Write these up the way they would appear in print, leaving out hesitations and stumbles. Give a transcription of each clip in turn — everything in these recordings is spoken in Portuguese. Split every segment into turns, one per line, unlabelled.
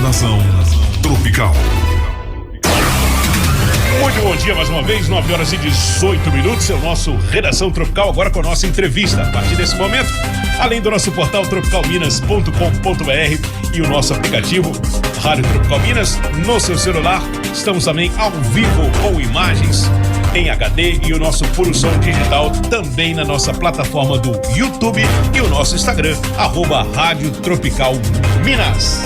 Redação Tropical.
Muito bom dia mais uma vez, 9h18. É o nosso Redação Tropical, agora com a nossa entrevista. A partir desse momento, além do nosso portal tropicalminas.com.br e o nosso aplicativo Rádio Tropical Minas no seu celular, estamos também ao vivo com imagens em HD e o nosso puro som digital também na nossa plataforma do YouTube e o nosso Instagram, @Rádio Tropical Minas.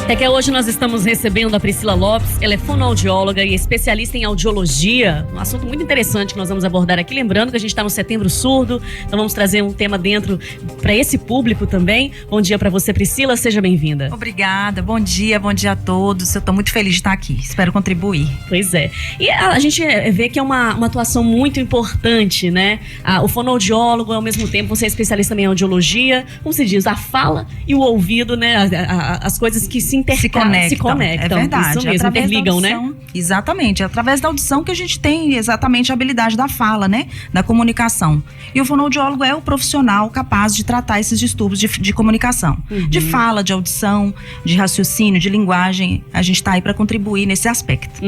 É que hoje nós estamos recebendo a Priscila Lopes, ela é fonoaudióloga e especialista em audiologia, um assunto muito interessante que nós vamos abordar aqui, lembrando que a gente está no Setembro Surdo, então vamos trazer um tema dentro para esse público também. Bom dia para você, Priscila, seja bem-vinda.
Obrigada, bom dia a todos, eu estou muito feliz de estar aqui, espero contribuir.
Pois é, e a gente vê que é uma atuação muito importante, né? O fonoaudiólogo, ao mesmo tempo, você é especialista também em audiologia, como se diz, a fala e o ouvido, né? As coisas que se conectam.
É verdade.
Isso mesmo, interligam,
audição,
né?
Exatamente, é através da audição que a gente tem exatamente a habilidade da fala, né? Da comunicação. E o fonoaudiólogo é o profissional capaz de tratar esses distúrbios de comunicação. De fala, de audição, de raciocínio, de linguagem. A gente está aí para contribuir nesse aspecto.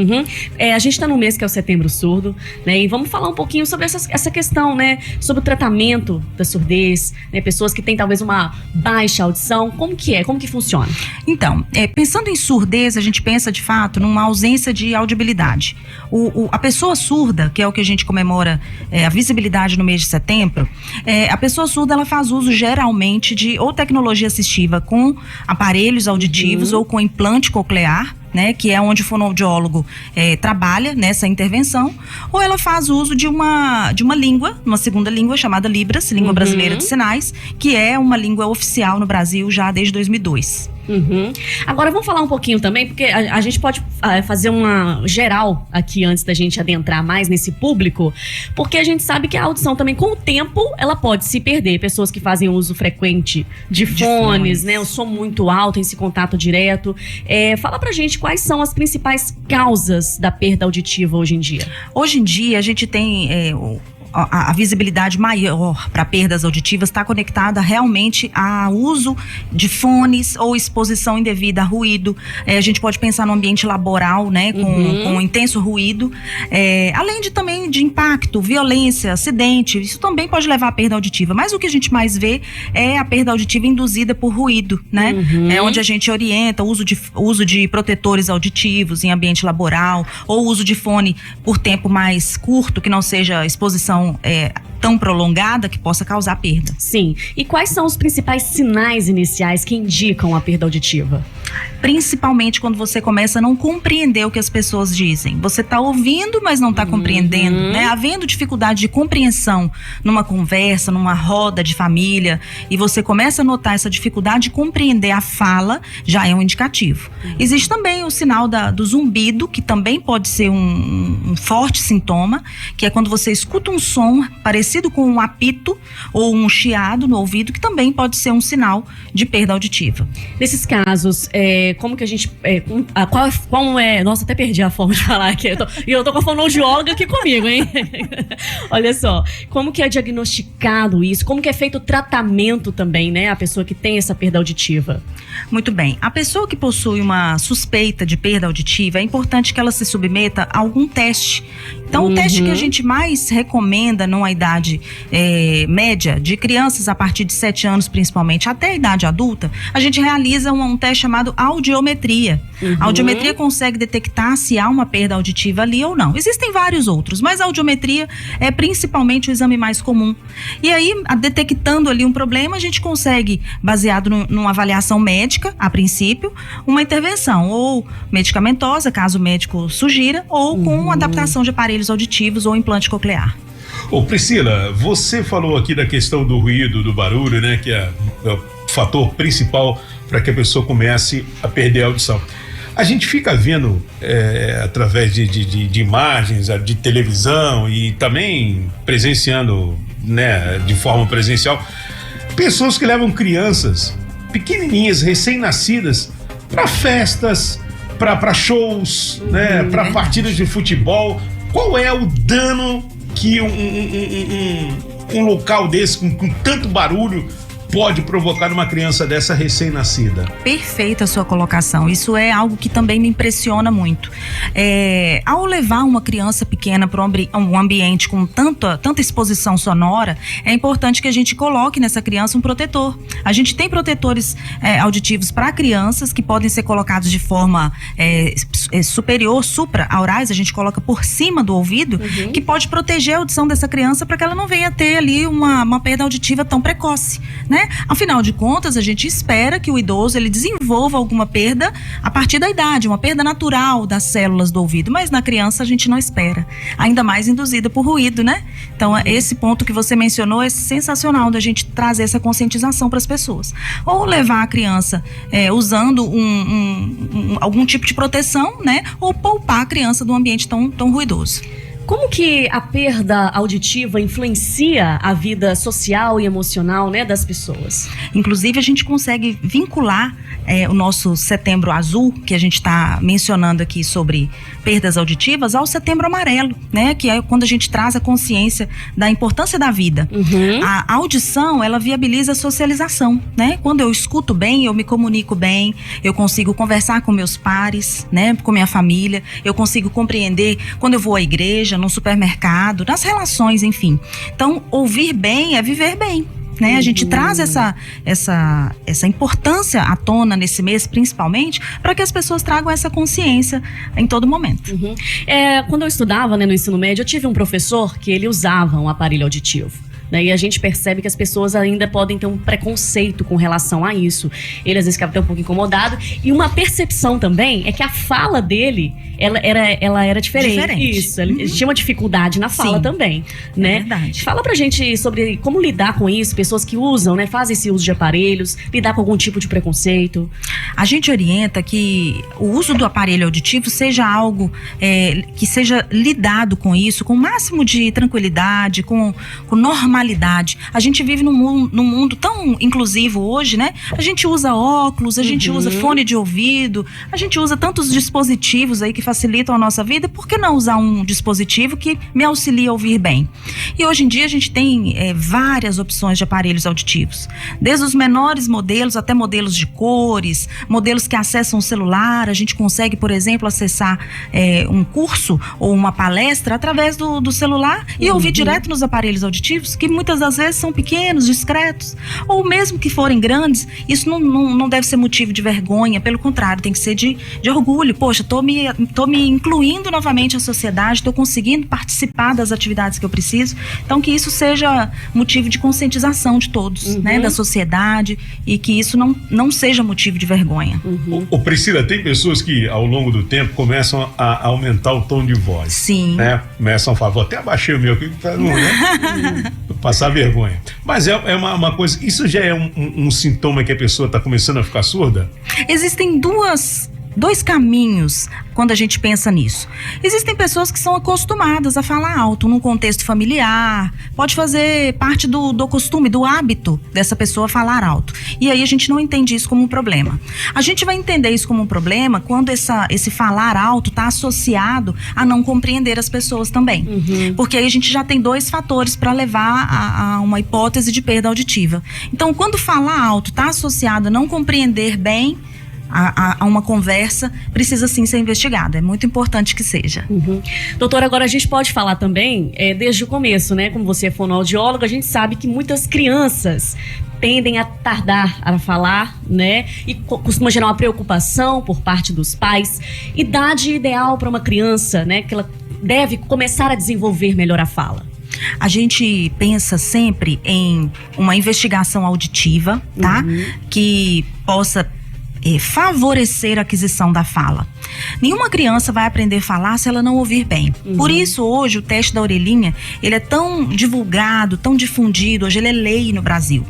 A gente está no mês que é o Setembro Surdo, né? E vamos falar um pouquinho sobre essa questão, né? Sobre o tratamento da surdez, né? Pessoas que têm talvez uma baixa audição. Como que funciona?
Então, pensando em surdez, a gente pensa de fato numa ausência de audibilidade. A pessoa surda, que é o que a gente comemora a visibilidade no mês de setembro, a pessoa surda ela faz uso geralmente de ou tecnologia assistiva com aparelhos auditivos ou com implante coclear, né, que é onde o fonoaudiólogo trabalha nessa intervenção, ou ela faz uso de uma língua, uma segunda língua chamada Libras, Língua Brasileira de Sinais, que é uma língua oficial no Brasil já desde 2002.
Agora vamos falar um pouquinho também, porque a gente pode fazer uma geral aqui antes da gente adentrar mais nesse público, porque a gente sabe que a audição também, com o tempo, ela pode se perder. Pessoas que fazem uso frequente de fones, né, o som muito alto, esse contato direto. Fala pra gente quais são as principais causas da perda auditiva hoje em dia.
Hoje em dia a gente tem a visibilidade maior para perdas auditivas está conectada realmente ao uso de fones ou exposição indevida a ruído. A gente pode pensar no ambiente laboral, né, com intenso ruído, além também de impacto, violência, acidente. Isso também pode levar à perda auditiva. Mas o que a gente mais vê é a perda auditiva induzida por ruído, né? É onde a gente orienta o uso de protetores auditivos em ambiente laboral, ou uso de fone por tempo mais curto, que não seja exposição tão prolongada que possa causar perda.
Sim. E quais são os principais sinais iniciais que indicam a perda auditiva?
Principalmente quando você começa a não compreender o que as pessoas dizem. Você está ouvindo, mas não está compreendendo, né? Havendo dificuldade de compreensão numa conversa, numa roda de família, e você começa a notar essa dificuldade de compreender a fala, já é um indicativo. Existe também o sinal do zumbido, que também pode ser um forte sintoma, que é quando você escuta um som parecido com um apito ou um chiado no ouvido, que também pode ser um sinal de perda auditiva.
Nesses casos, como que a gente... qual é... Nossa, até perdi a forma de falar aqui. Eu tô com a fonoaudióloga aqui comigo, hein? Olha só. Como que é diagnosticado isso? Como que é feito o tratamento também, né? A pessoa que tem essa perda auditiva.
Muito bem. A pessoa que possui uma suspeita de perda auditiva, é importante que ela se submeta a algum teste. Então, o teste que a gente mais recomenda numa idade média, de crianças a partir de 7 anos principalmente, até a idade adulta, a gente realiza um teste chamado audiometria. A audiometria consegue detectar se há uma perda auditiva ali ou não. Existem vários outros, mas a audiometria é principalmente o exame mais comum. E aí, detectando ali um problema, a gente consegue, baseado numa avaliação médica, a princípio, uma intervenção, ou medicamentosa, caso o médico sugira, ou com adaptação de aparelhos auditivos ou implante coclear.
Priscila, você falou aqui da questão do ruído, do barulho, né, que é o fator principal para que a pessoa comece a perder a audição. A gente fica vendo através de imagens, de televisão e também presenciando, né, de forma presencial, pessoas que levam crianças pequenininhas, recém-nascidas, para festas, para shows, né, para partidas de futebol. Qual é o dano que um local desse, com tanto barulho, pode provocar numa criança dessa recém-nascida?
Perfeita a sua colocação. Isso é algo que também me impressiona muito. Ao levar uma criança pequena para um ambiente com tanta exposição sonora, é importante que a gente coloque nessa criança um protetor. A gente tem protetores auditivos para crianças que podem ser colocados de forma superior, supra-aurais, a gente coloca por cima do ouvido, que pode proteger a audição dessa criança para que ela não venha ter ali uma perda auditiva tão precoce, né? Afinal de contas, a gente espera que o idoso ele desenvolva alguma perda a partir da idade, uma perda natural das células do ouvido, mas na criança a gente não espera, ainda mais induzida por ruído, né? Então, esse ponto que você mencionou é sensacional da gente trazer essa conscientização para as pessoas. Ou levar a criança usando algum tipo de proteção, né? Ou poupar a criança de um ambiente tão ruidoso.
Como que a perda auditiva influencia a vida social e emocional, né, das pessoas?
Inclusive, a gente consegue vincular o nosso Setembro Azul, que a gente está mencionando aqui sobre perdas auditivas, ao Setembro Amarelo, né? Que é quando a gente traz a consciência da importância da vida. A audição, ela viabiliza a socialização, né? Quando eu escuto bem, eu me comunico bem, eu consigo conversar com meus pares, né? Com minha família, eu consigo compreender quando eu vou à igreja, no supermercado, nas relações, enfim. Então, ouvir bem é viver bem, né? A gente traz essa importância à tona nesse mês, principalmente, para que as pessoas tragam essa consciência em todo momento.
Quando eu estudava, né, no ensino médio, eu tive um professor que ele usava um aparelho auditivo. E a gente percebe que as pessoas ainda podem ter um preconceito com relação a isso. Ele às vezes ficava até um pouco incomodado. E uma percepção também é que a fala dele, ela era diferente. Isso, ele tinha uma dificuldade na fala também, né?
É verdade.
Fala pra gente sobre como lidar com isso, pessoas que usam, né, fazem esse uso de aparelhos, lidar com algum tipo de preconceito.
A gente orienta que o uso do aparelho auditivo seja algo que seja lidado com isso, com o máximo de tranquilidade, com normalidade. A gente vive num mundo tão inclusivo hoje, né? A gente usa óculos, a gente usa fone de ouvido, a gente usa tantos dispositivos aí que facilitam a nossa vida. Por que não usar um dispositivo que me auxilia a ouvir bem? E hoje em dia a gente tem várias opções de aparelhos auditivos, desde os menores modelos até modelos de cores, modelos que acessam o celular. A gente consegue, por exemplo, acessar um curso ou uma palestra através do celular e ouvir direto nos aparelhos auditivos, que muitas das vezes são pequenos, discretos, ou mesmo que forem grandes, isso não deve ser motivo de vergonha, pelo contrário, tem que ser de orgulho. Poxa, tô me incluindo novamente à sociedade, estou conseguindo participar das atividades que eu preciso. Então, que isso seja motivo de conscientização de todos, né, da sociedade, e que isso não seja motivo de vergonha.
Priscila, tem pessoas que ao longo do tempo começam a aumentar o tom de voz.
Sim.
Né? Começam a falar, vou até abaixei o meu aqui para não, né? Passar vergonha. Mas é uma coisa, isso já é um sintoma que a pessoa está começando a ficar surda?
Existem dois caminhos quando a gente pensa nisso. Existem pessoas que são acostumadas a falar alto num contexto familiar, pode fazer parte do costume, do hábito dessa pessoa falar alto. E aí a gente não entende isso como um problema. A gente vai entender isso como um problema quando esse falar alto está associado a não compreender as pessoas também. Porque aí a gente já tem dois fatores para levar a uma hipótese de perda auditiva. Então, quando falar alto está associado a não compreender bem a uma conversa, precisa sim ser investigada. É muito importante que seja.
Doutora, agora a gente pode falar também, desde o começo, né? Como você é fonoaudiólogo, a gente sabe que muitas crianças tendem a tardar a falar, né? E costuma gerar uma preocupação por parte dos pais. Idade ideal para uma criança, né? Que ela deve começar a desenvolver melhor a fala.
A gente pensa sempre em uma investigação auditiva, tá? Que possa favorecer a aquisição da fala. Nenhuma criança vai aprender a falar se ela não ouvir bem. Por isso, hoje, o teste da orelhinha, ele é tão divulgado, tão difundido, hoje ele é lei no Brasil.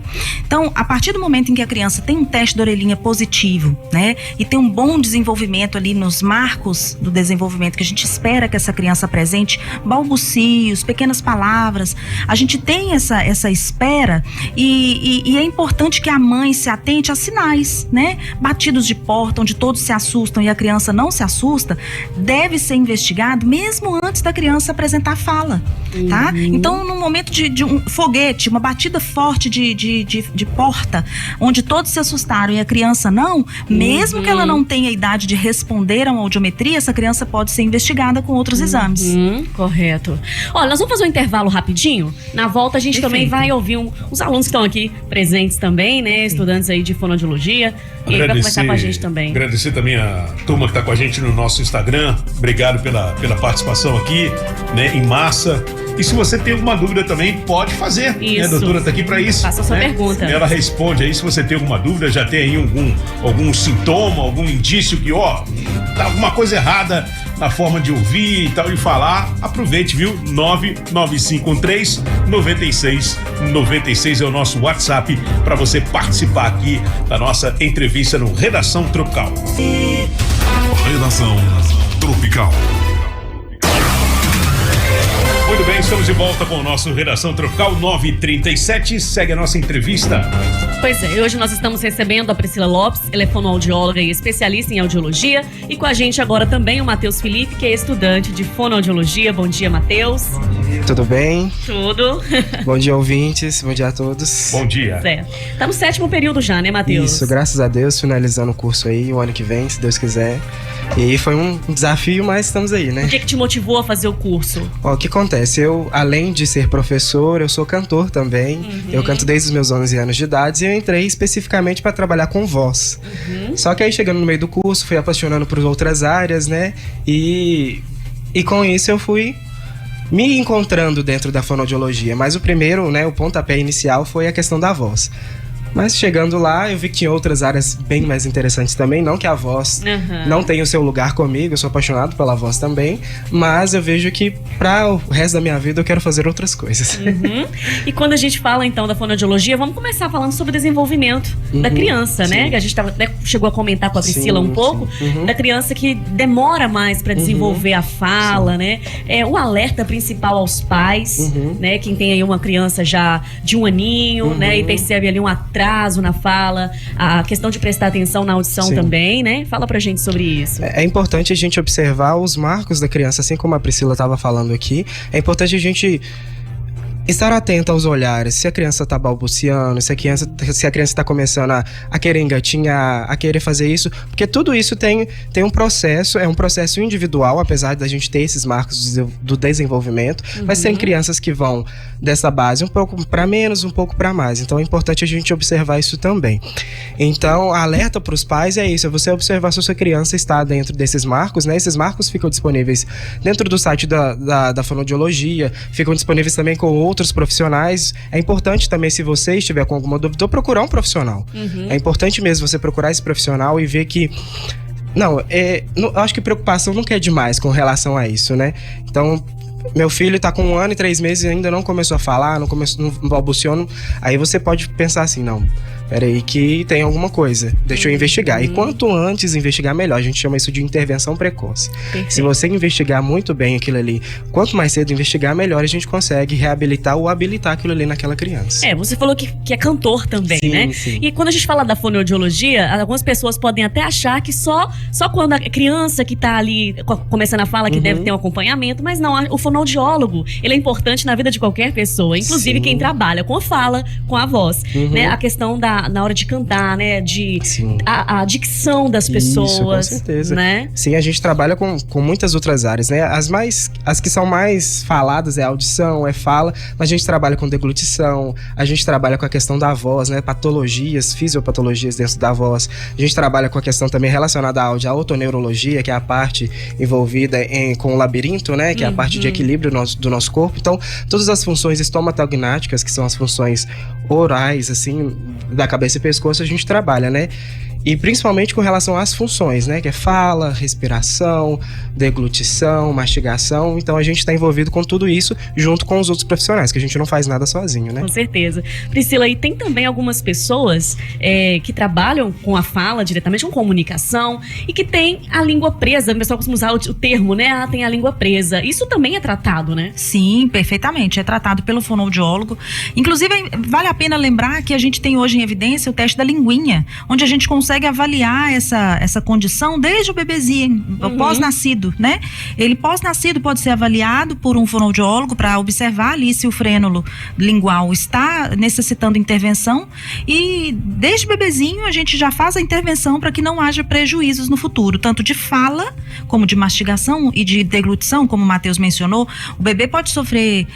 Então, a partir do momento em que a criança tem um teste da orelhinha positivo, né, e tem um bom desenvolvimento ali nos marcos do desenvolvimento que a gente espera que essa criança apresente, balbucios, pequenas palavras, a gente tem essa espera e é importante que a mãe se atente a sinais, né, batidos de porta, onde todos se assustam e a criança não se assusta, deve ser investigado mesmo antes da criança apresentar fala, tá? Então, no momento de um foguete, uma batida forte de porta, onde todos se assustaram e a criança não, mesmo que ela não tenha idade de responder a uma audiometria, essa criança pode ser investigada com outros exames.
Correto. Olha, nós vamos fazer um intervalo rapidinho. Na volta a gente também vai ouvir os alunos que estão aqui presentes também, né? Estudantes aí de fonoaudiologia. E vai conversar com a gente também.
Agradecer também a turma que está com a gente no nosso Instagram. Obrigado pela participação aqui, né, em massa. E se você tem alguma dúvida também, pode fazer. Isso. Né? A doutora está aqui para isso.
Faça a sua pergunta.
Ela responde aí se você tem alguma dúvida, já tem aí algum sintoma, algum indício que, tá alguma coisa errada na forma de ouvir e tal, e falar. Aproveite, viu? 99513-9696 é o nosso WhatsApp para você participar aqui da nossa entrevista no Redação Tropical.
Redação Tropical.
Muito bem, estamos de volta com o nosso Redação Tropical 9h37. Segue a nossa entrevista.
Pois é, hoje nós estamos recebendo a Priscila Lopes, ela é fonoaudióloga e especialista em audiologia. E com a gente agora também o Matheus Felipe, que é estudante de fonoaudiologia. Bom dia, Matheus.
Tudo bem?
Tudo.
Bom dia, ouvintes. Bom dia a todos.
Bom dia.
Certo. Tá no 7º período já, né, Matheus?
Isso, graças a Deus, finalizando o curso aí, o ano que vem, se Deus quiser. E foi um desafio, mas estamos aí, né?
O que te motivou a fazer o curso?
O que acontece? Eu, além de ser professor, eu sou cantor também. Eu canto desde os meus 11 anos de idade e eu entrei especificamente para trabalhar com voz. Só que aí, chegando no meio do curso, fui apaixonando por outras áreas, né? E com isso eu fui me encontrando dentro da fonoaudiologia. Mas o primeiro, né, o pontapé inicial foi a questão da voz. Mas chegando lá, eu vi que tinha outras áreas bem mais interessantes também. Não que a voz não tenha o seu lugar comigo, eu sou apaixonado pela voz também. Mas eu vejo que para o resto da minha vida eu quero fazer outras coisas.
E quando a gente fala então da fonoaudiologia, vamos começar falando sobre o desenvolvimento da criança, né? Que a gente até chegou a comentar com a Priscila um pouco, da criança que demora mais para desenvolver a fala, né? O alerta principal aos pais, né? Quem tem aí uma criança já de 1 aninho, né? E percebe ali um atraso na fala, a questão de prestar atenção na audição também, né? Fala pra gente sobre isso.
É importante a gente observar os marcos da criança, assim como a Priscila estava falando aqui. É importante a gente estar atento aos olhares, se a criança está balbuciando, se a criança está começando a querer engatinhar, a querer fazer isso, porque tudo isso tem um processo, é um processo individual, apesar da gente ter esses marcos do desenvolvimento, mas tem crianças que vão dessa base um pouco para menos, um pouco para mais, então é importante a gente observar isso também. Então, alerta para os pais é isso, é você observar se a sua criança está dentro desses marcos, né? Esses marcos ficam disponíveis dentro do site da fonoaudiologia, ficam disponíveis também com outros profissionais. É importante também, se você estiver com alguma dúvida, procurar um profissional. É importante mesmo você procurar esse profissional e ver que acho que preocupação nunca é demais com relação a isso, né? Então, meu filho tá com 1 ano e 3 meses e ainda não começou a falar, não balbuciou, aí você pode pensar assim, não, peraí que tem alguma coisa, deixa eu investigar. E quanto antes investigar, melhor. A gente chama isso de intervenção precoce. Perfeito. Se você investigar muito bem aquilo ali, quanto mais cedo investigar, melhor a gente consegue reabilitar ou habilitar aquilo ali naquela criança.
Você falou que é cantor também, né? Sim. E quando a gente fala da fonoaudiologia, algumas pessoas podem até achar que só quando a criança que tá ali começando a fala que deve ter um acompanhamento, mas não, o fonoaudiólogo, ele é importante na vida de qualquer pessoa, inclusive quem trabalha com a fala, com a voz, né? A questão na hora de cantar, né? A dicção das pessoas. Isso, com certeza. Né?
Sim, a gente trabalha com muitas outras áreas, né? As que são mais faladas é audição, é fala, mas a gente trabalha com deglutição, a gente trabalha com a questão da voz, né? Patologias, fisiopatologias dentro da voz. A gente trabalha com a questão também relacionada à áudio, a otoneurologia, que é a parte envolvida com o labirinto, né? Que é a parte de equilíbrio do nosso corpo. Então, todas as funções estomatognáticas, que são as funções orais, assim, da cabeça e pescoço, a gente trabalha, né? E principalmente com relação às funções, né? Que é fala, respiração, deglutição, mastigação. Então a gente está envolvido com tudo isso junto com os outros profissionais, que a gente não faz nada sozinho, né?
Com certeza. Priscila, e tem também algumas pessoas que trabalham com a fala diretamente, com comunicação, e que tem a língua presa. O pessoal costuma usar o termo, né? Tem a língua presa. Isso também é tratado, né?
Sim, perfeitamente. É tratado pelo fonoaudiólogo. Inclusive, vale a pena lembrar que a gente tem hoje em evidência o teste da linguinha, onde a gente consegue consegue avaliar essa condição desde o bebezinho, o pós-nascido, né? Ele pós-nascido pode ser avaliado por um fonoaudiólogo para observar ali se o frênulo lingual está necessitando intervenção, e desde bebezinho a gente já faz a intervenção para que não haja prejuízos no futuro, tanto de fala como de mastigação e de deglutição, como o Matheus mencionou. O bebê pode sofrer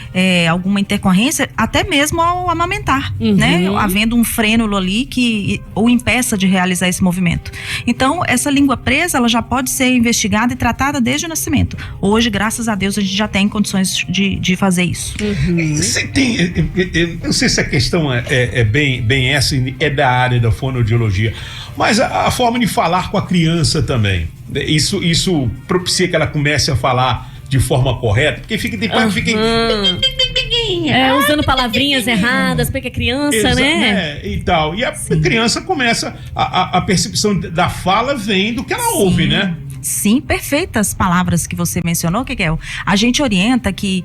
alguma intercorrência até mesmo ao amamentar, né? Havendo um frênulo ali que o impeça de realizar esse movimento. Então, essa língua presa, ela já pode ser investigada e tratada desde o nascimento. Hoje, graças a Deus, a gente já tem condições de fazer isso.
Você tem, eu não sei se a questão é bem essa, é da área da fonoaudiologia, mas a forma de falar com a criança também. Isso propicia que ela comece a falar de forma correta, porque tem pai que fica
usando palavrinhas erradas, porque é criança, né?
E tal. E a criança começa, a percepção da fala vem do que ela ouve, né?
Sim, perfeitas palavras que você mencionou, Kekel. A gente orienta que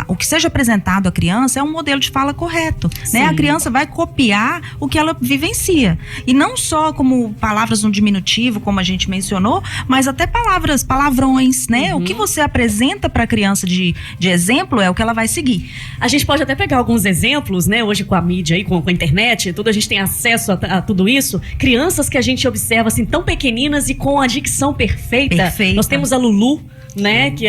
o que seja apresentado à criança é um modelo de fala correto, né? A criança vai copiar o que ela vivencia. E não só como palavras no diminutivo, como a gente mencionou, mas até palavrões, né? O que você apresenta para a criança de exemplo é o que ela vai seguir.
A gente pode até pegar alguns exemplos, né? Hoje com a mídia aí, com a internet, tudo, a gente tem acesso a tudo isso. Crianças que a gente observa assim, tão pequeninas e com a dicção perfeita. Nós temos a Lulu, né, que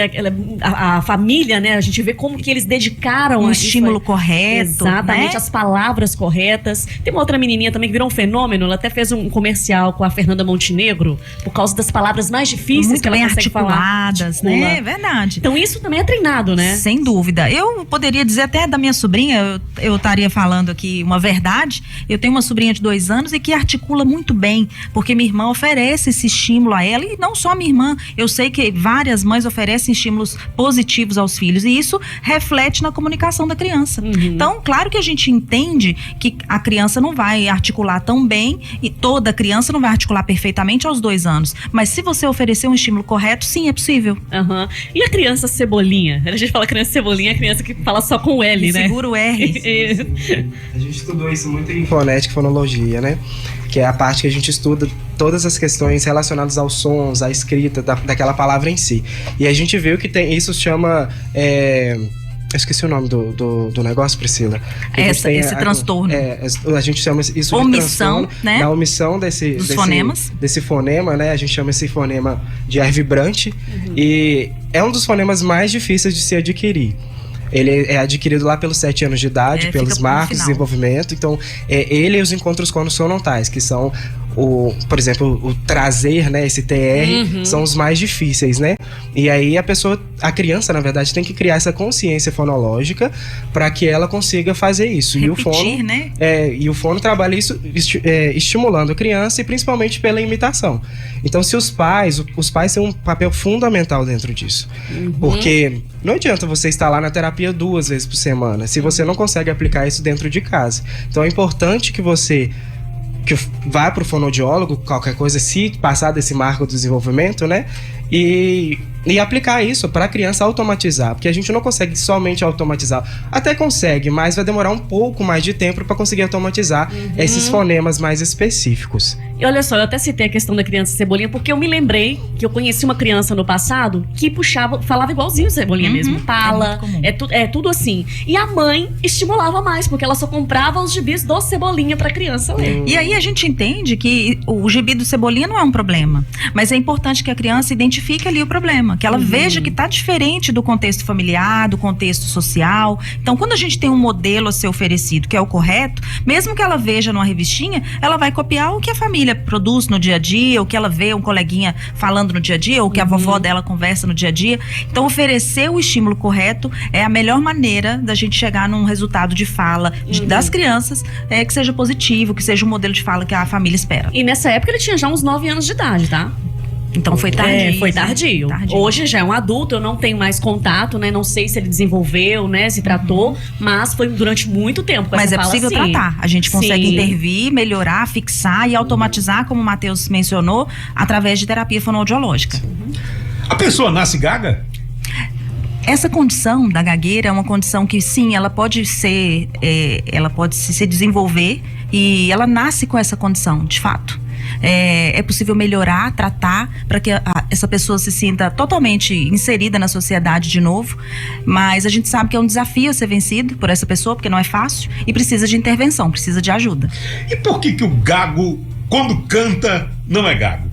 a família, né, a gente vê como que eles dedicaram
um estímulo correto,
exatamente,
né?
as palavras corretas. Tem uma outra menininha também que virou um fenômeno, ela até fez um comercial com a Fernanda Montenegro por causa das palavras mais difíceis
muito
que ela
bem
consegue
articuladas,
falar.
né? É verdade.
Então isso também é treinado, né?
Sem dúvida. Eu poderia dizer até da minha sobrinha, eu estaria falando aqui uma verdade. Eu tenho uma sobrinha de 2 anos e que articula muito bem, porque minha irmã oferece esse estímulo a ela, e não só minha irmã, eu sei que várias mães oferecem estímulos positivos aos filhos, e isso reflete na comunicação da criança. Então, claro que a gente entende que a criança não vai articular tão bem, e toda criança não vai articular perfeitamente aos 2 anos, mas se você oferecer um estímulo correto, sim, é possível.
E a criança cebolinha? A gente fala criança cebolinha, é a criança que fala só com o L, né?
Segura o R.
A gente estudou isso muito em fonética e fonologia, né? Que é a parte que a gente estuda todas as questões relacionadas aos sons, à escrita daquela palavra em si. E a gente viu que isso chama... eu esqueci o nome do negócio, Priscila.
Esse transtorno.
A gente chama isso de
omissão,
transtorno,
né?
Da omissão dos fonemas. Desse fonema, né? A gente chama esse fonema de R vibrante. E é um dos fonemas mais difíceis de se adquirir. Ele é adquirido lá pelos 7 anos de idade, pelos marcos de desenvolvimento. Então, ele e os encontros consonantais, que são, por exemplo, o trazer, né? Esse TR, são os mais difíceis, né? E aí a criança, na verdade, tem que criar essa consciência fonológica para que ela consiga fazer isso.
Repetir, né?
E o fono trabalha isso estimulando a criança, e principalmente pela imitação. Então, se os pais têm um papel fundamental dentro disso. Porque não adianta você estar lá na terapia 2 vezes por semana, se você não consegue aplicar isso dentro de casa. Então, é importante que você vá para o fonoaudiólogo, qualquer coisa, se passar desse marco do desenvolvimento, né? E aplicar isso para a criança automatizar, porque a gente não consegue somente automatizar. Até consegue, mas vai demorar um pouco mais de tempo para conseguir automatizar esses fonemas mais específicos.
E olha só, eu até citei a questão da criança Cebolinha, porque eu me lembrei que eu conheci uma criança no passado que falava igualzinho Cebolinha mesmo. Fala, é tudo assim. E a mãe estimulava mais, porque ela só comprava os gibis do Cebolinha pra criança ler.
E aí a gente entende que o gibi do Cebolinha não é um problema, mas é importante que a criança identifique ali o problema, que ela veja que tá diferente do contexto familiar, do contexto social. Então, quando a gente tem um modelo a ser oferecido, que é o correto, mesmo que ela veja numa revistinha, ela vai copiar o que a família produz no dia a dia, o que ela vê um coleguinha falando no dia a dia, ou que a vovó dela conversa no dia a dia. Então, oferecer o estímulo correto é a melhor maneira da gente chegar num resultado de fala das crianças que seja positivo, que seja o modelo de fala que a família espera.
E nessa época ele tinha já uns 9 anos de idade, tá?
Então foi tardio.
Foi tardio. Hoje já é um adulto, eu não tenho mais contato, né? Não sei se ele desenvolveu, né? Se tratou, mas foi durante muito tempo.
Mas é possível tratar. A gente consegue intervir, melhorar, fixar e automatizar, como o Matheus mencionou, através de terapia fonoaudiológica.
A pessoa nasce gaga?
Essa condição da gagueira é uma condição que, sim, ela pode se desenvolver, e ela nasce com essa condição, de fato. é possível melhorar, tratar, para que essa pessoa se sinta totalmente inserida na sociedade de novo, mas a gente sabe que é um desafio a ser vencido por essa pessoa, porque não é fácil, e precisa de intervenção, precisa de ajuda.
E por que o gago, quando canta, não é gago?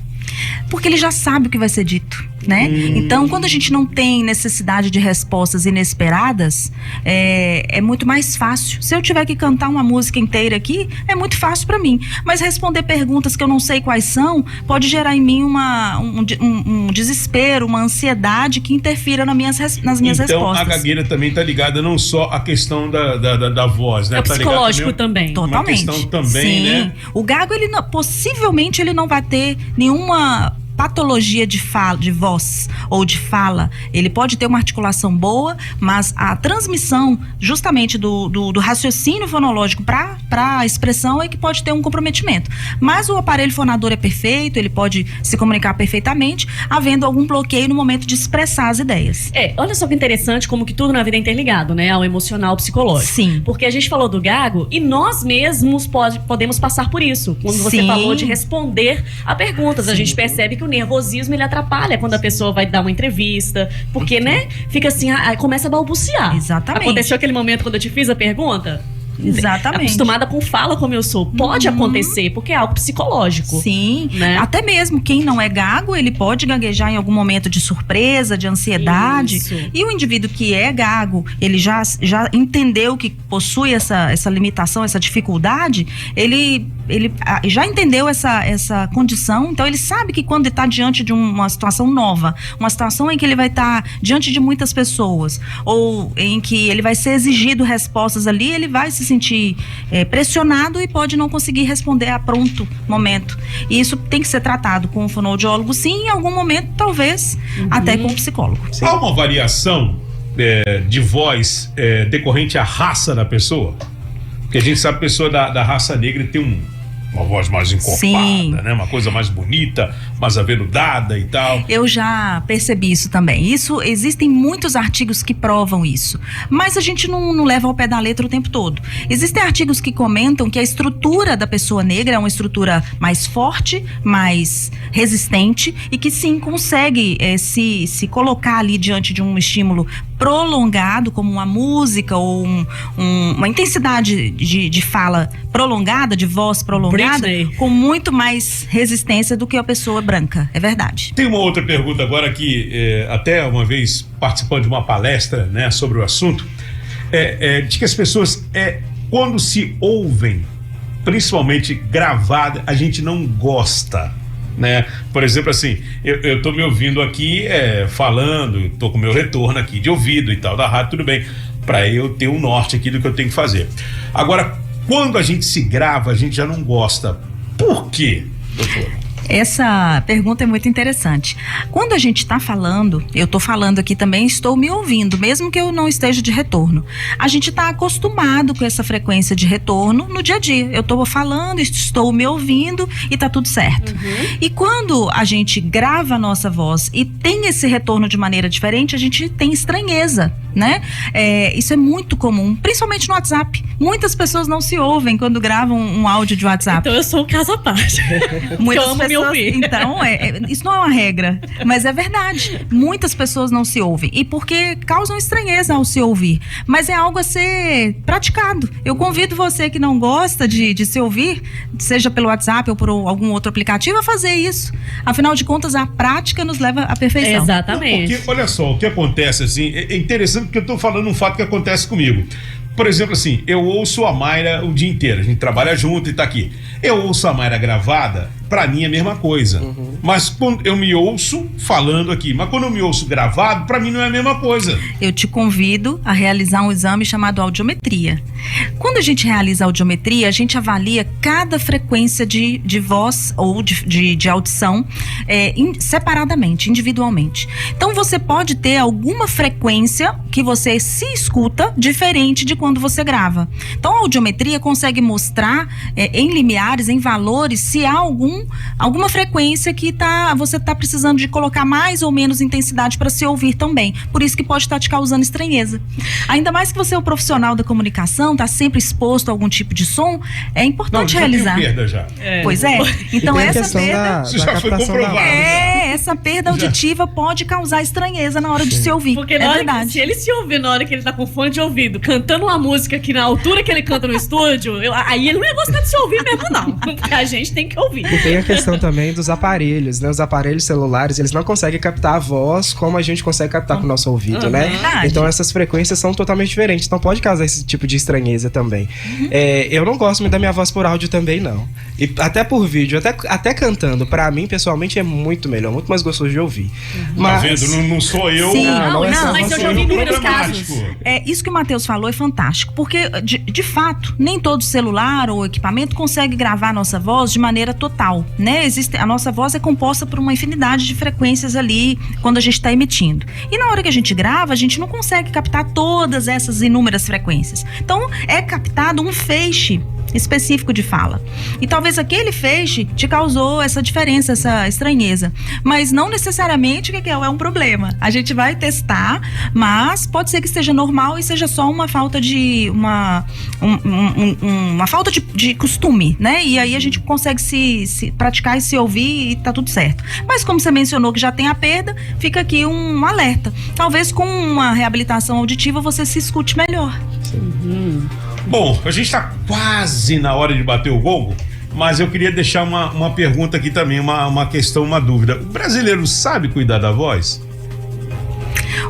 Porque ele já sabe o que vai ser dito, né? Então, quando a gente não tem necessidade de respostas inesperadas, é muito mais fácil. Se eu tiver que cantar uma música inteira aqui, é muito fácil para mim. Mas responder perguntas que eu não sei quais são, pode gerar em mim um desespero, uma ansiedade que interfira nas minhas respostas.
Então, a gagueira também está ligada não só à questão da voz, né?
É o psicológico também.
Totalmente.
Uma questão também,
sim,
né?
O gago, possivelmente, ele não vai ter nenhuma patologia de voz ou de fala. Ele pode ter uma articulação boa, mas a transmissão justamente do raciocínio fonológico para a expressão é que pode ter um comprometimento. Mas o aparelho fonador é perfeito, ele pode se comunicar perfeitamente, havendo algum bloqueio no momento de expressar as ideias.
Olha só que interessante como que tudo na vida é interligado, né? Ao emocional, ao psicológico.
Sim.
Porque a gente falou do gago e nós mesmos podemos passar por isso. Quando você
Sim.
falou de responder a perguntas, a gente percebe que o nervosismo, ele atrapalha quando a pessoa vai dar uma entrevista, porque, né, fica assim, começa a balbuciar.
Exatamente.
Aconteceu aquele momento quando eu te fiz a pergunta?
Exatamente.
Acostumada com fala como eu sou. Pode acontecer, porque é algo psicológico.
Sim,
né?
Até mesmo quem não é gago, ele pode gaguejar em algum momento de surpresa, de ansiedade.
Isso.
E o indivíduo que é gago, ele já entendeu que possui essa limitação, essa dificuldade, ele já entendeu essa condição, então ele sabe que quando ele está diante de uma situação nova, uma situação em que ele vai estar diante de muitas pessoas, ou em que ele vai ser exigido respostas ali, ele vai se sentir pressionado e pode não conseguir responder a pronto momento. E isso tem que ser tratado com o fonoaudiólogo, sim, em algum momento, talvez, até com o psicólogo.
Sim. Há uma variação de voz decorrente à raça da pessoa? Porque a gente sabe que a pessoa da raça negra tem uma voz mais encorpada,
sim,
né? Uma coisa mais bonita, mais aveludada e tal.
Eu já percebi isso também. Existem muitos artigos que provam isso, mas a gente não leva ao pé da letra o tempo todo. Existem artigos que comentam que a estrutura da pessoa negra é uma estrutura mais forte, mais resistente e que sim, consegue se colocar ali diante de um estímulo prolongado, como uma música ou uma intensidade de fala prolongada, de voz prolongada, com muito mais resistência do que a pessoa branca. É verdade.
Tem uma outra pergunta agora que até uma vez participando de uma palestra, né, sobre o assunto, de que as pessoas quando se ouvem, principalmente gravada, a gente não gosta, né? Por exemplo, assim, eu tô me ouvindo aqui falando, tô com meu retorno aqui de ouvido e tal da rádio, tudo bem, para eu ter um norte aqui do que eu tenho que fazer. Agora, quando a gente se grava, a gente já não gosta. Por quê, doutor?
Essa pergunta é muito interessante. Quando a gente está falando, eu estou falando aqui também, estou me ouvindo, mesmo que eu não esteja de retorno. A gente está acostumado com essa frequência de retorno no dia a dia. Eu estou falando, estou me ouvindo e está tudo certo. E quando a gente grava a nossa voz e tem esse retorno de maneira diferente, a gente tem estranheza, né? Isso é muito comum, principalmente no WhatsApp. Muitas pessoas não se ouvem quando gravam um áudio de WhatsApp.
Então eu sou um caso à parte.
Muitas
amo
pessoas,
me ouvir.
Então, isso não é uma regra, mas é verdade. Muitas pessoas não se ouvem e porque causam estranheza ao se ouvir, mas é algo a ser praticado. Eu convido você que não gosta de se ouvir, seja pelo WhatsApp ou por algum outro aplicativo, a fazer isso. Afinal de contas, a prática nos leva à perfeição.
Exatamente.
Porque, olha só, o que acontece assim, é interessante porque eu estou falando um fato que acontece comigo. Por exemplo, assim, eu ouço a Mayra o dia inteiro, a gente trabalha junto e tá aqui. Eu ouço a Mayra gravada, pra mim é a mesma coisa. Mas quando eu me ouço falando aqui, mas quando eu me ouço gravado, pra mim não é a mesma coisa.
Eu te convido a realizar um exame chamado audiometria. Quando a gente realiza a audiometria, a gente avalia cada frequência de voz ou de audição separadamente, individualmente. Então você pode ter alguma frequência que você se escuta diferente de quando você grava. Então a audiometria consegue mostrar em limiares, em valores, se há algum alguma frequência que você tá precisando de colocar mais ou menos intensidade para se ouvir também. Por isso que pode estar te causando estranheza. Ainda mais que você é o profissional da comunicação, tá sempre exposto a algum tipo de som, é importante realizar.
Perda já.
Pois é. Então essa perda...
Isso já foi comprovado.
Essa perda auditiva pode causar estranheza na hora de se ouvir.
Porque na hora que, se ele se ouvir na hora que ele tá com fone de ouvido, cantando uma música que na altura que ele canta no estúdio, aí ele não ia gostar de se ouvir mesmo, não. Porque a gente tem que ouvir.
E tem a questão também dos aparelhos, né? Os aparelhos celulares, eles não conseguem captar a voz como a gente consegue captar com o nosso ouvido, né?
Verdade.
Então essas frequências são totalmente diferentes. Então pode causar esse tipo de estranheza também. Eu não gosto muito da minha voz por áudio também, não. E até por vídeo, até cantando, pra mim, pessoalmente, é muito melhor, muito mais gostoso de ouvir. Mas...
Tá vendo? Não sou eu.
Sim,
mas eu já ouvi inúmeros casos.
Isso que o Matheus falou é fantástico, porque de fato, nem todo celular ou equipamento consegue gravar a nossa voz de maneira total, né? A nossa voz é composta por uma infinidade de frequências ali quando a gente está emitindo. E na hora que a gente grava, a gente não consegue captar todas essas inúmeras frequências. Então, é captado um feixe específico de fala. E talvez aquele feixe te causou essa diferença, essa estranheza. Mas não necessariamente que é um problema. A gente vai testar, mas pode ser que esteja normal e seja só uma falta de uma falta de costume, né? E aí a gente consegue se praticar e se ouvir e tá tudo certo. Mas como você mencionou que já tem a perda, fica aqui um alerta. Talvez com uma reabilitação auditiva você se escute melhor.
Bom, a gente está quase na hora de bater o gongo, mas eu queria deixar uma pergunta aqui também, uma questão, uma dúvida. O brasileiro sabe cuidar da voz?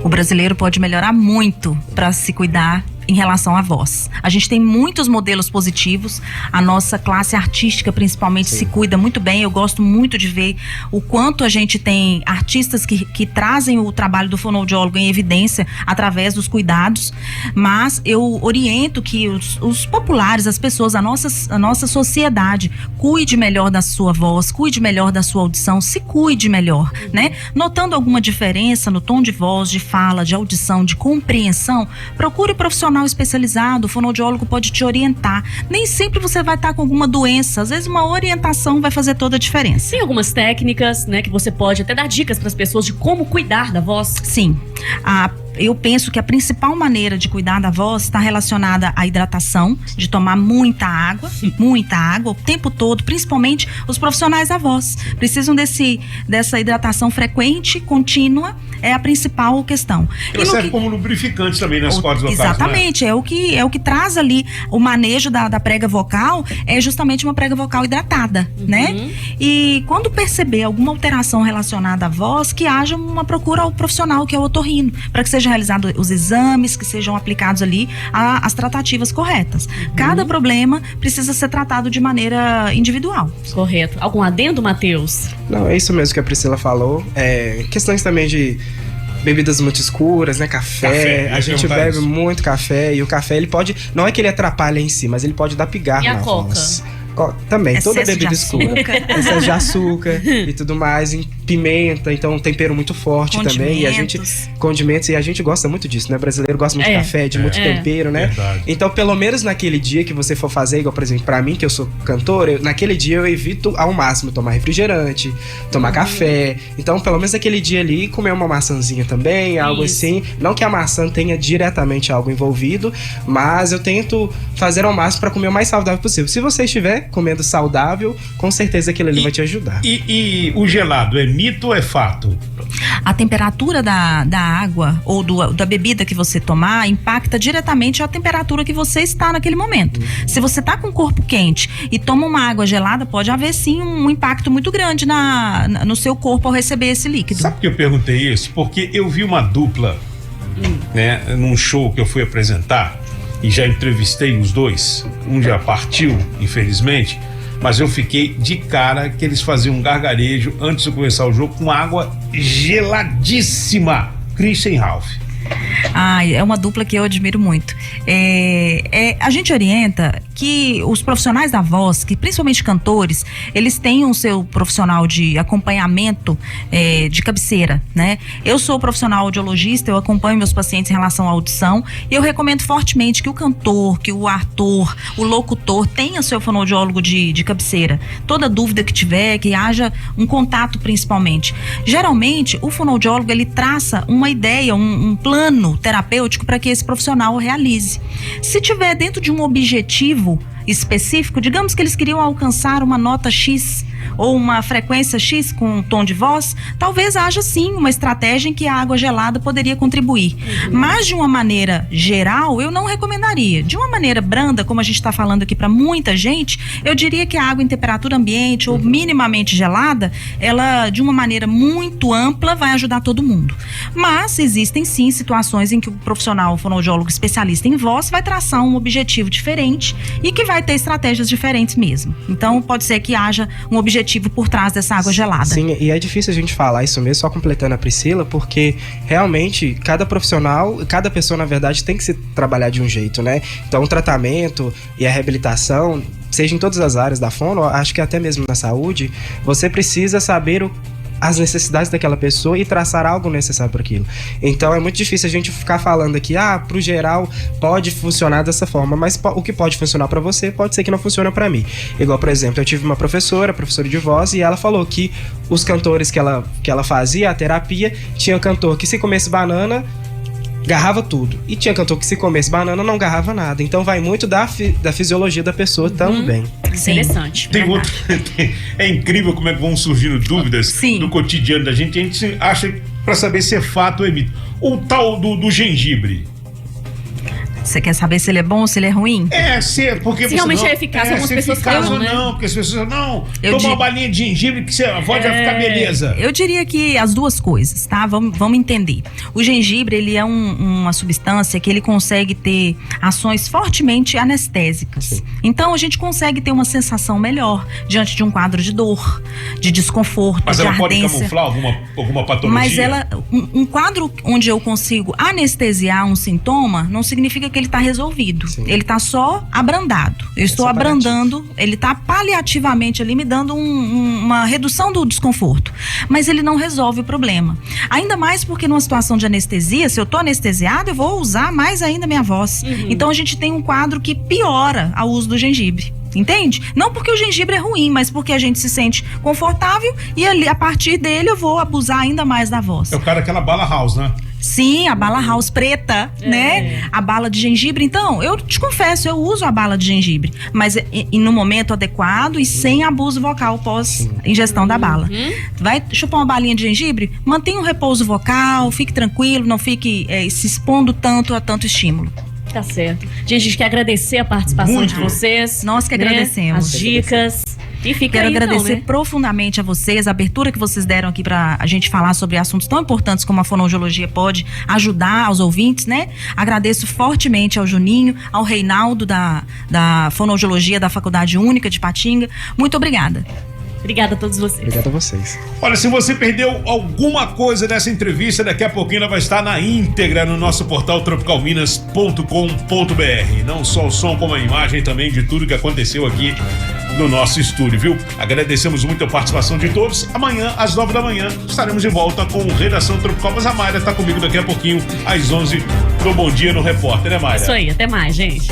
O brasileiro pode melhorar muito para se cuidar em relação à voz. A gente tem muitos modelos positivos, a nossa classe artística principalmente se cuida muito bem. Eu gosto muito de ver o quanto a gente tem artistas que trazem o trabalho do fonoaudiólogo em evidência através dos cuidados, mas eu oriento que os populares, as pessoas, a nossa sociedade cuide melhor da sua voz, cuide melhor da sua audição, se cuide melhor, né? Notando alguma diferença no tom de voz, de fala, de audição, de compreensão, procure profissional especializado. O fonoaudiólogo pode te orientar. Nem sempre você vai estar com alguma doença, às vezes uma orientação vai fazer toda a diferença.
Tem algumas técnicas, né, que você pode até dar dicas para as pessoas de como cuidar da voz?
Sim. Eu penso que a principal maneira de cuidar da voz está relacionada à hidratação, de tomar muita água o tempo todo, principalmente os profissionais da voz. Precisam dessa hidratação frequente, contínua, é a principal questão.
Ela serve como lubrificante também nas cordas vocais.
Exatamente, né? É o que traz ali o manejo da prega vocal, é justamente uma prega vocal hidratada, né? E quando perceber alguma alteração relacionada à voz, que haja uma procura ao profissional, que é o otorrino, para que seja realizado os exames, que sejam aplicados ali as tratativas corretas. Cada problema precisa ser tratado de maneira individual.
Correto. Algum adendo, Matheus?
Não, é isso mesmo que a Priscila falou. Questões também de bebidas muito escuras, né? Café. A gente bebe muito café, e o café, ele pode... Não é que ele atrapalha em si, mas ele pode dar pigarro na voz. Também,
Excesso
toda bebida escura. Excesso de açúcar e tudo mais, pimenta, então um tempero muito forte também. E a gente, condimentos, e a gente gosta muito disso, né? O brasileiro gosta muito de café, de muito tempero, né?
Verdade.
Então, pelo menos naquele dia que você for fazer, igual, por exemplo, pra mim, que eu sou cantor, naquele dia eu evito ao máximo tomar refrigerante, tomar café. Então, pelo menos naquele dia ali, comer uma maçãzinha também, algo assim. Não que a maçã tenha diretamente algo envolvido, mas eu tento fazer ao máximo pra comer o mais saudável possível. Se você estiver comendo saudável, com certeza aquilo ali vai te ajudar.
E o gelado é mito ou é fato?
A temperatura da água ou da bebida que você tomar impacta diretamente a temperatura que você está naquele momento. Se você está com o corpo quente e toma uma água gelada, pode haver sim um impacto muito grande no seu corpo ao receber esse líquido.
Sabe por que eu perguntei isso? Porque eu vi uma dupla, né, num show que eu fui apresentar, e já entrevistei os dois. Um já partiu, infelizmente, mas eu fiquei de cara que eles faziam um gargarejo antes de começar o jogo com água geladíssima. Christian Ralph.
É uma dupla que eu admiro muito. A gente orienta que os profissionais da voz, que principalmente cantores, eles têm o seu profissional de acompanhamento de cabeceira, né? Eu sou profissional audiologista, eu acompanho meus pacientes em relação à audição e eu recomendo fortemente que o cantor, que o ator, o locutor tenha seu fonoaudiólogo de cabeceira. Toda dúvida que tiver, que haja um contato principalmente. Geralmente, o fonoaudiólogo, ele traça uma ideia, um plano terapêutico para que esse profissional realize. Se tiver dentro de um objetivo específico, digamos que eles queriam alcançar uma nota X ou uma frequência X com um tom de voz, talvez haja sim uma estratégia em que a água gelada poderia contribuir. Mas de uma maneira geral, eu não recomendaria. De uma maneira branda, como a gente está falando aqui para muita gente, eu diria que a água em temperatura ambiente ou minimamente gelada, ela de uma maneira muito ampla vai ajudar todo mundo. Mas existem sim situações em que o profissional fonoaudiólogo especialista em voz vai traçar um objetivo diferente e que vai ter estratégias diferentes mesmo. Então pode ser que haja um objetivo por trás dessa água gelada.
Sim, e é difícil a gente falar isso mesmo, só completando a Priscila, porque realmente cada profissional, cada pessoa na verdade tem que se trabalhar de um jeito, né? Então o tratamento e a reabilitação, seja em todas as áreas da fono, acho que até mesmo na saúde, você precisa saber as necessidades daquela pessoa e traçar algo necessário para aquilo. Então é muito difícil a gente ficar falando aqui, pro geral pode funcionar dessa forma, mas o que pode funcionar para você pode ser que não funcione para mim. Igual, por exemplo, eu tive uma professora de voz, e ela falou que os cantores que ela fazia a terapia, tinha cantor que se comesse banana garrava tudo, e tinha cantor que se comesse banana não garrava nada. Então vai muito da fisiologia da pessoa também.
Interessante.
Tem outro. É incrível como é que vão surgindo dúvidas do cotidiano da gente. A gente acha pra saber se é fato ou é mito. O tal do gengibre.
Você quer saber se ele é bom ou se ele é ruim?
Porque
se realmente é eficaz, algumas pessoas falam, né?
Não, porque as pessoas toma uma balinha de gengibre que a voz vai ficar beleza.
Eu diria que as duas coisas, tá? Vamos entender. O gengibre, ele é uma substância que ele consegue ter ações fortemente anestésicas. Sim. Então a gente consegue ter uma sensação melhor diante de um quadro de dor, de desconforto,
mas
de ardência.
Mas ela pode camuflar alguma patologia?
Mas um quadro onde eu consigo anestesiar um sintoma não significa que ele está resolvido. Sim. Ele está só abrandado. Eu estou abrandando, ele está paliativamente ali me dando uma redução do desconforto. Mas ele não resolve o problema. Ainda mais porque numa situação de anestesia, se eu estou anestesiado, eu vou usar mais ainda minha voz. Então a gente tem um quadro que piora o uso do gengibre. Entende? Não porque o gengibre é ruim, mas porque a gente se sente confortável e ali, a partir dele eu vou abusar ainda mais da voz.
É o cara daquela bala house, né?
Sim, a bala house preta, né? A bala de gengibre. Então, eu te confesso, eu uso a bala de gengibre, mas no momento adequado e sem abuso vocal pós ingestão da bala. Vai chupar uma balinha de gengibre? Mantenha um repouso vocal, fique tranquilo, não fique se expondo tanto a tanto estímulo.
Tá certo. Gente, a gente quer agradecer a participação de vocês.
Nós que agradecemos.
As dicas. E fica
Quero
aí,
agradecer
então,
profundamente a vocês, a abertura que vocês deram aqui pra a gente falar sobre assuntos tão importantes como a fonoaudiologia pode ajudar aos ouvintes, né? Agradeço fortemente ao Juninho, ao Reinaldo da Fonoaudiologia da Faculdade Única de Patinga. Muito obrigada.
Obrigada a todos vocês.
Obrigado a vocês.
Olha, se você perdeu alguma coisa dessa entrevista, daqui a pouquinho ela vai estar na íntegra no nosso portal tropicalminas.com.br. Não só o som, como a imagem também de tudo que aconteceu aqui no nosso estúdio, viu? Agradecemos muito a participação de todos. Amanhã, às 9 da manhã, estaremos de volta com Redação Tropical. Mas a Mayra está comigo daqui a pouquinho, às 11, pro Bom Dia no Repórter, né, Mayra?
Isso aí, até mais, gente.